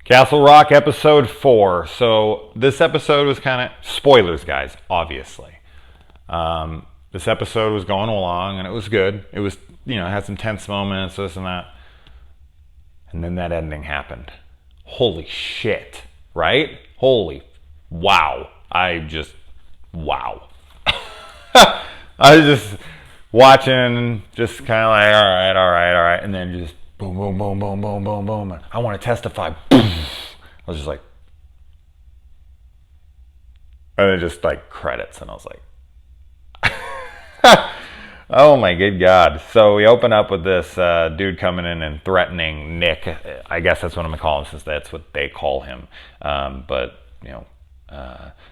Castle Rock episode 4. So this episode was kind of spoilers, guys, obviously. This episode was going along and it was good. It was, it had some tense moments, this and that. And then that ending happened. Holy shit, right? Wow. Wow. I was just watching, just kind of like, all right. And then just boom, boom, boom, boom, boom, boom, boom. I want to testify. Boom. I was just like, and then just like credits. And I was like, oh my good God. So we open up with this dude coming in and threatening Nick. I guess that's what I'm going to call him since that's what they call him. But,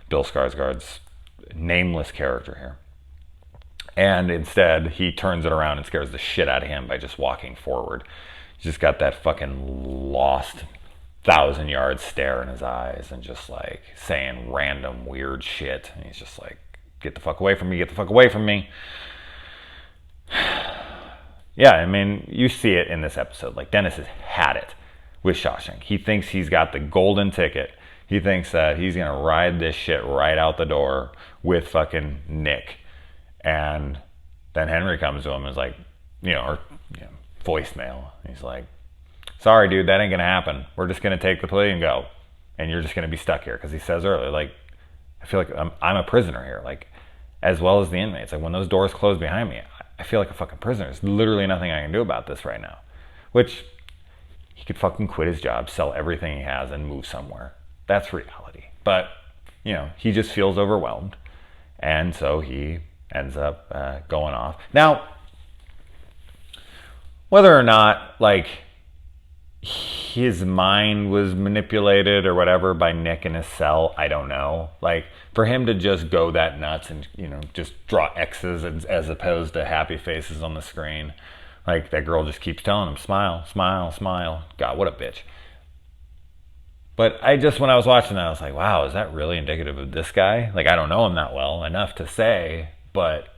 Bill Skarsgård's nameless character here. And instead, he turns it around and scares the shit out of him by just walking forward. He's just got that fucking lost 1,000-yard stare in his eyes and just like saying random weird shit. And he's just like, get the fuck away from me, get the fuck away from me. Yeah, I mean, you see it in this episode. Like, Dennis has had it with Shawshank. He thinks he's got the golden ticket. He thinks that he's going to ride this shit right out the door with fucking Nick. And then Henry comes to him and is like, voicemail. He's like, sorry, dude, that ain't going to happen. We're just going to take the plea and go. And you're just going to be stuck here. Because he says earlier, like, I feel like I'm a prisoner here. Like, as well as the inmates. Like, when those doors close behind me, I feel like a fucking prisoner. There's literally nothing I can do about this right now. Which, he could fucking quit his job, sell everything he has, and move somewhere. That's reality. But, he just feels overwhelmed. And so he ends up going off. Now, whether or not, like, his mind was manipulated or whatever by Nick in his cell, I don't know. Like, for him to just go that nuts and, just draw X's as opposed to happy faces on the screen. Like, that girl just keeps telling him, smile, smile, smile. God, what a bitch. But when I was watching that, I was like, wow, is that really indicative of this guy? Like, I don't know him that well enough to say, but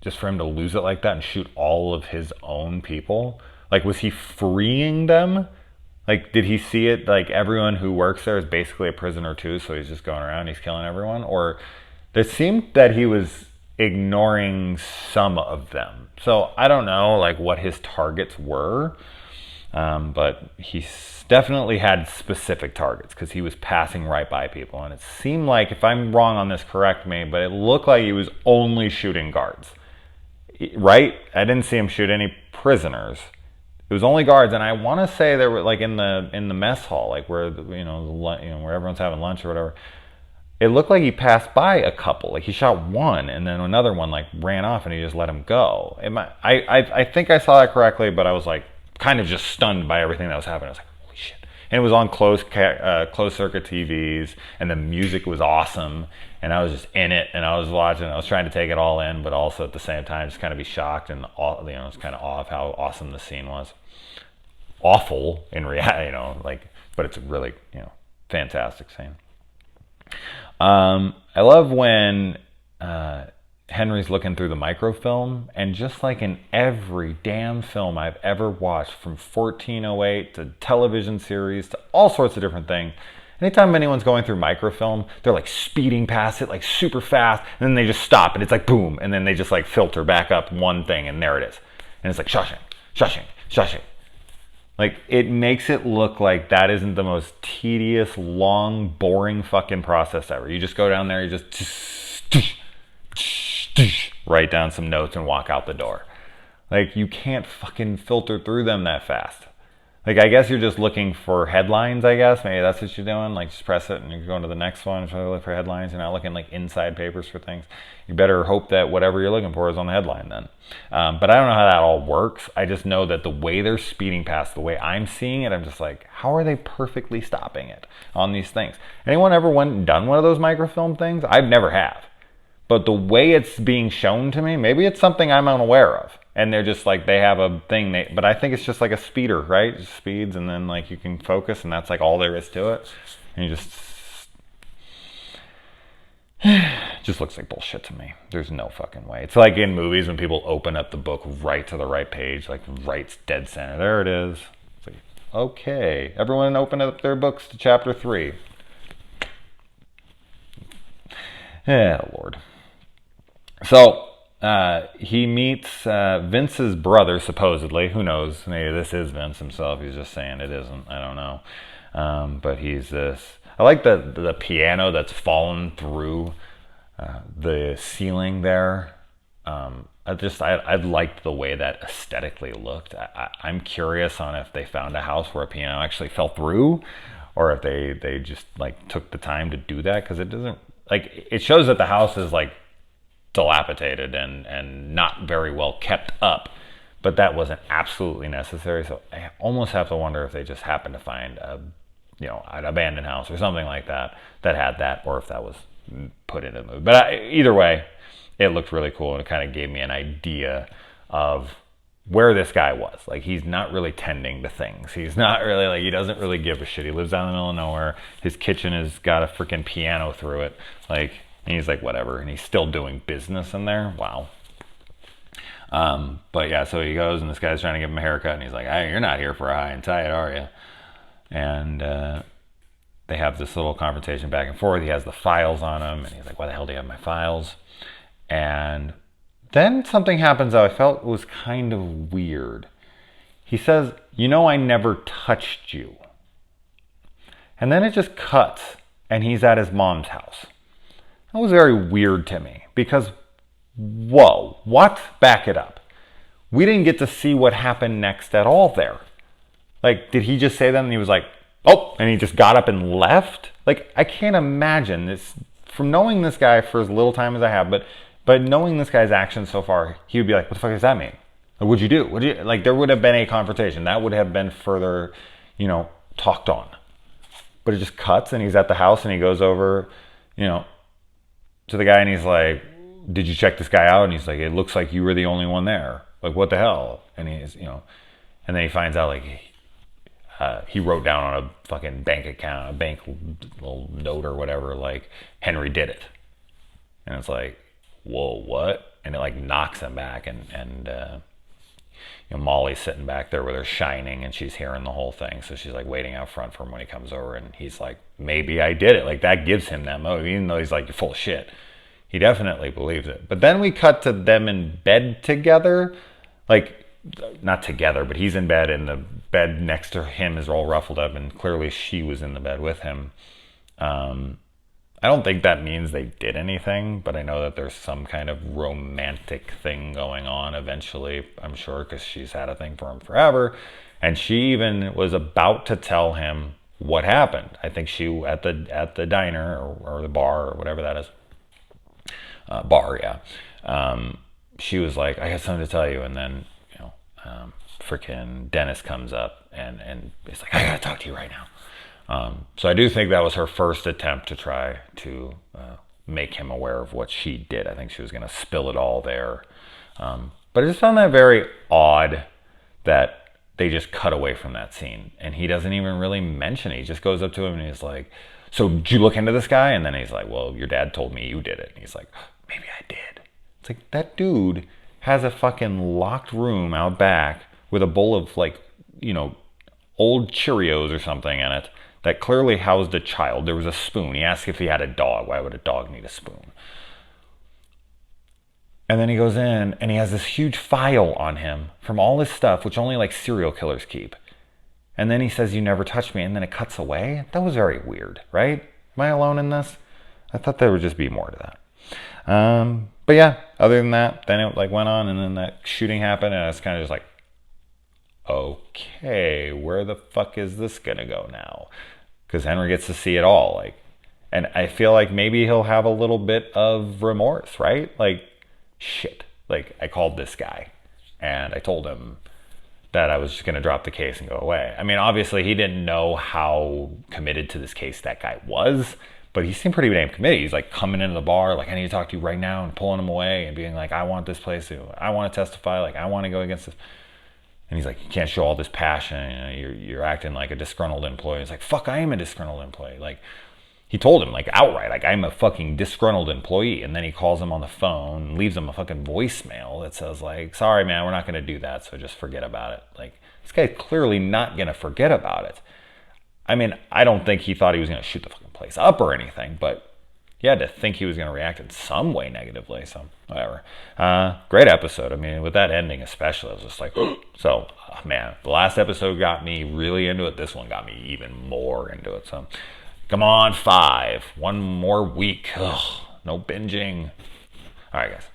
just for him to lose it like that and shoot all of his own people, like, was he freeing them? Like, did he see it like everyone who works there is basically a prisoner too, so he's just going around, he's killing everyone? Or it seemed that he was ignoring some of them. So I don't know, like, what his targets were, but he definitely had specific targets because he was passing right by people. And it seemed like, if I'm wrong on this, correct me, but it looked like he was only shooting guards. Right? I didn't see him shoot any prisoners. It was only guards, and I want to say they were like in the mess hall, like where where everyone's having lunch or whatever. It looked like he passed by a couple, like he shot one, and then another one like ran off, and he just let him go. I think I saw that correctly, but I was like kind of just stunned by everything that was happening. I was like, holy shit! And it was on closed circuit TVs, and the music was awesome, and I was just in it, and I was watching. I was trying to take it all in, but also at the same time just kind of be shocked and it's kind of awe of how awesome the scene was. Awful in reality, but it's a really fantastic scene. I love when Henry's looking through the microfilm, and just like in every damn film I've ever watched, from 1408 to television series to all sorts of different things, anytime anyone's going through microfilm, they're like speeding past it like super fast, and then they just stop, and it's like boom, and then they just like filter back up one thing, and there it is. And it's like Shawshank. Like, it makes it look like that isn't the most tedious, long, boring fucking process ever. You just go down there, you just write down some notes and walk out the door. Like, you can't fucking filter through them that fast. Like, I guess you're just looking for headlines, I guess. Maybe that's what you're doing. Like, just press it and you go on to the next one and try to look for headlines. You're not looking like inside papers for things. You better hope that whatever you're looking for is on the headline then. But I don't know how that all works. I just know that the way they're speeding past, the way I'm seeing it, I'm just like, how are they perfectly stopping it on these things? Anyone ever went and done one of those microfilm things? I've never have. But the way it's being shown to me, maybe it's something I'm unaware of. And they're just like, they have a thing, but I think it's just like a speeder, right? It just speeds, and then like you can focus, and that's like all there is to it. And you just looks like bullshit to me. There's no fucking way. It's like in movies when people open up the book right to the right page, like right dead center. There it is. It's like, Okay, everyone open up their books to chapter 3. Yeah, Lord. So he meets Vince's brother, supposedly. Who knows? Maybe this is Vince himself. He's just saying it isn't. I don't know. But he's this. I like the piano that's fallen through the ceiling there. I liked the way that aesthetically looked. I'm curious on if they found a house where a piano actually fell through, or if they just like took the time to do that, because it doesn't, like, it shows that the house is like dilapidated and not very well kept up, but that wasn't absolutely necessary. So I almost have to wonder if they just happened to find an abandoned house or something like that that had that, or if that was put into the movie. But either way, it looked really cool, and it kind of gave me an idea of where this guy was. Like, he's not really tending to things. He's not really, like, he doesn't really give a shit. He lives out in the middle of nowhere. His kitchen has got a freaking piano through it. Like, and he's like, whatever. And he's still doing business in there. Wow. But yeah, so he goes, and this guy's trying to give him a haircut, and he's like, hey, you're not here for a high and tight, are you? And they have this little confrontation back and forth. He has the files on him, and he's like, why the hell do you have my files? And then something happens that I felt was kind of weird. He says, I never touched you. And then it just cuts, and he's at his mom's house. That was very weird to me, because, whoa, what? Back it up. We didn't get to see what happened next at all there. Like, did he just say that and he was like, oh, and he just got up and left? Like, I can't imagine this, from knowing this guy for as little time as I have, but knowing this guy's actions so far, he would be like, what the fuck does that mean? Like, what'd you do? Like, there would have been a confrontation. That would have been further, talked on. But it just cuts, and he's at the house, and he goes over, to the guy, and he's like, did you check this guy out? And he's like, it looks like you were the only one there. Like, what the hell? And he's, and then he finds out, like, he wrote down on a fucking bank account, a bank little note or whatever, like, Henry did it. And it's like, whoa, what? And it like knocks him back, and Molly's sitting back there with her Shining, and she's hearing the whole thing, so she's like waiting out front for him when he comes over, and he's like, maybe I did it. Like, that gives him that motive, even though he's like, you're full of shit. He definitely believes it. But then we cut to them in bed together, like, not together, but he's in bed, and the bed next to him is all ruffled up, and clearly she was in the bed with him. I don't think that means they did anything, but I know that there's some kind of romantic thing going on eventually, I'm sure, because she's had a thing for him forever. And she even was about to tell him what happened. I think she, at the diner or the bar or whatever that is. Bar, yeah. She was like, I got something to tell you. And then, freaking Dennis comes up and he's like, I gotta talk to you right now. So I do think that was her first attempt to try to make him aware of what she did. I think she was going to spill it all there. But I just found that very odd that they just cut away from that scene. And he doesn't even really mention it. He just goes up to him and he's like, so did you look into this guy? And then he's like, well, your dad told me you did it. And he's like, maybe I did. It's like, that dude has a fucking locked room out back with a bowl of, like, old Cheerios or something in it that clearly housed a child. There was a spoon. He asked if he had a dog. Why would a dog need a spoon? And then he goes in and he has this huge file on him from all his stuff, which only like serial killers keep. And then he says, you never touched me. And then it cuts away. That was very weird, right? Am I alone in this? I thought there would just be more to that. But yeah, other than that, then it like went on, and then that shooting happened, and it's kind of just like, okay, where the fuck is this gonna go now? Because Henry gets to see it all, like, and I feel like maybe he'll have a little bit of remorse, right? Like, shit, like, I called this guy, and I told him that I was just gonna drop the case and go away. I mean, obviously, he didn't know how committed to this case that guy was, but he seemed pretty damn committed. He's like coming into the bar, like, I need to talk to you right now, and pulling him away, and being like, I want this place, I want to testify, like, I want to go against this. And he's like, you can't show all this passion. You're acting like a disgruntled employee. It's like, fuck, I am a disgruntled employee. Like, he told him like outright, like, I'm a fucking disgruntled employee. And then he calls him on the phone, leaves him a fucking voicemail that says like, sorry man, we're not going to do that, so just forget about it. Like, this guy's clearly not going to forget about it. I mean, I don't think he thought he was going to shoot the fucking place up or anything, but you had to think he was going to react in some way negatively. So whatever. Great episode. I mean, with that ending especially, I was just like, so man, the last episode got me really into it. This one got me even more into it. So come on, 5. One more week. Ugh, no binging. All right, guys.